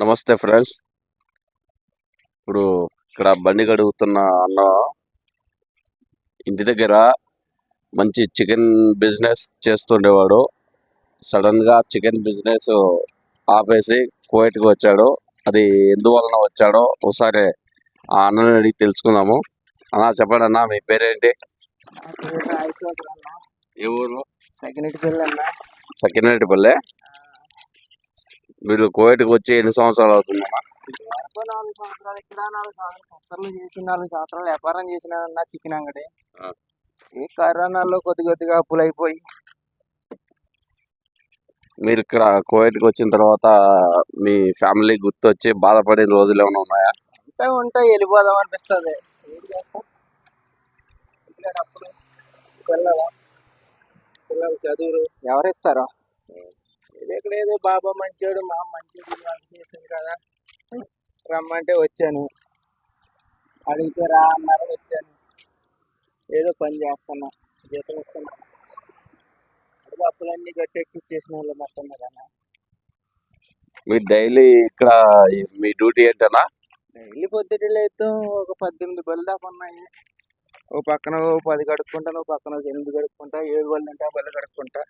నమస్తే ఫ్రెండ్స్. ఇప్పుడు ఇక్కడ బండి కడుగుతున్న అన్న ఇంటి దగ్గర మంచి చికెన్ బిజినెస్ చేస్తుండేవాడు. సడన్ గా చికెన్ బిజినెస్ ఆపేసి కువైట్కి వచ్చాడు. అది ఎందువలన వచ్చాడో ఒకసారి ఆ అన్నని అడిగి తెలుసుకుందాము. అన్నా చెప్పండి అన్న, మీ పేరేంటి? ఏ ఊరు? సకినేటిపల్లె. మీరు కువైట్కి వచ్చి ఎన్ని సంవత్సరాలు అవుతుందమ్మా? 4 సంవత్సరాలు ఇక్కడ, 4 సంవత్సరాలు వ్యాపారం చేసిన చికెన్ అంగడి. ఈ కరోనాలో కొద్దిగా అప్పులు అయిపోయి మీరు ఇక్కడ కువైట్కి వచ్చిన తర్వాత మీ ఫ్యామిలీ గుర్తొచ్చి బాధపడిన రోజులు ఏమైనా ఉన్నాయా? ఉంటాయి వెళ్ళిపోదాం అనిపిస్తుంది. అప్పుడు పిల్లలు చదువులు ఎవరిస్తారో. ఇక్కడ ఏదో బాబా మంచోడు, మా మంచోడు చేసింది కదా, రమ్మంటే వచ్చాను. అడిగితే రా అన్నారు, వచ్చాను. ఏదో పని చేస్తున్నా, జీతం ఇస్తున్నా. అప్పులన్నీ గట్టెక్కిచ్చేసిన వాళ్ళు మొత్తం కదా. మీరు డైలీ ఇక్కడ మీ డ్యూటీ ఏంటన్నా? డైలీ పొద్దుటిలో అయితే ఒక 18 బళ్ళు దాకా ఉన్నాయి. ఓ పక్కన 10 కడుక్కుంటాను, ఓ పక్కన 8 కడుక్కుంటా, 7 బళ్ళు ఉంటే ఆ బళ్ళు కడుక్కుంటా.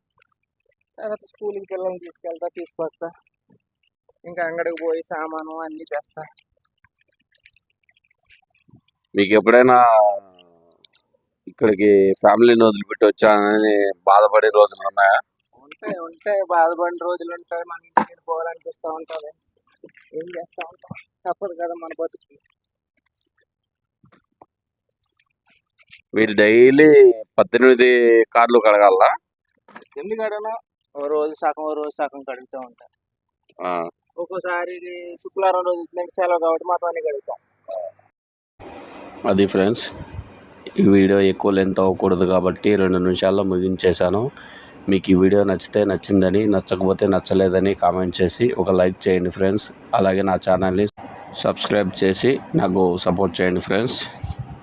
తర్వాత స్కూల్కి పిల్లల్ని తీసుకెళ్తా, తీసుకొస్తా. ఇంకా అంగడికి పోయి సామాను అన్నీ తెస్తా. మీకు ఎప్పుడైనా ఇక్కడికి ఫ్యామిలీని వదిలిపెట్టి వచ్చానని బాధపడే రోజులు ఉన్నాయా? ఉంటాయి బాధపడిన రోజులు ఉంటాయి. మన ఇంటికి పోవాలనిపిస్తూ ఉంటుంది. ఏం చేస్తా ఉంటాం, తప్పదు కదా మన బతుకు. మీరు డైలీ 18 కార్లు కడగాలా? ఎందుకు కడగను? ఓ రోజు సగం కడుగుతూ ఉంటాం. ఒక్కోసారి శుక్రవారం రోజు సెలవు కాబట్టి మాత్రం అన్ని కడుగుతాం. అది ఫ్రెండ్స్, ఈ వీడియో ఎక్కువ లెంత్ అవ్వకూడదు కాబట్టి 2 నిమిషాల్లో ముగించేశాను. మీకు ఈ వీడియో నచ్చిందని, నచ్చకపోతే నచ్చలేదని కామెంట్ చేసి ఒక లైక్ చేయండి ఫ్రెండ్స్. అలాగే నా ఛానల్ని సబ్స్క్రైబ్ చేసి నాకు సపోర్ట్ చేయండి ఫ్రెండ్స్.